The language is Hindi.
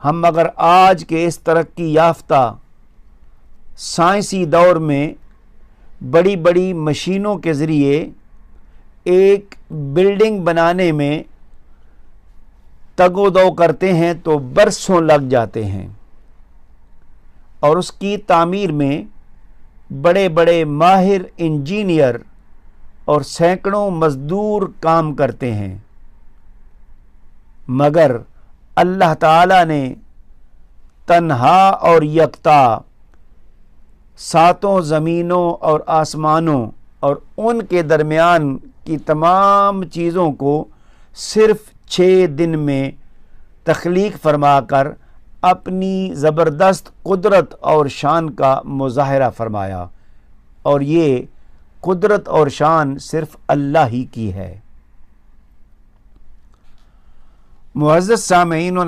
हम अगर आज के इस तरक्की याफ्ता साइंसी दौर में बड़ी बड़ी मशीनों के ज़रिए एक बिल्डिंग बनाने में तगोदो करते हैं तो बरसों लग जाते हैं और उसकी तामीर में बड़े बड़े माहिर इंजीनियर और सैकड़ों मज़दूर काम करते हैं, मगर अल्लाह ताला ने तन्हा और यकता सातों ज़मीनों और आसमानों और उनके दरमियान की तमाम चीज़ों को सिर्फ़ 6 दिन में तख्लीक फरमाकर अपनी ज़बरदस्त कुदरत और शान का मुज़ाहरा फरमाया। और ये कुदरत और शान सिर्फ़ अल्लाह ही की है। मुअज़्ज़ज़ सामीईन,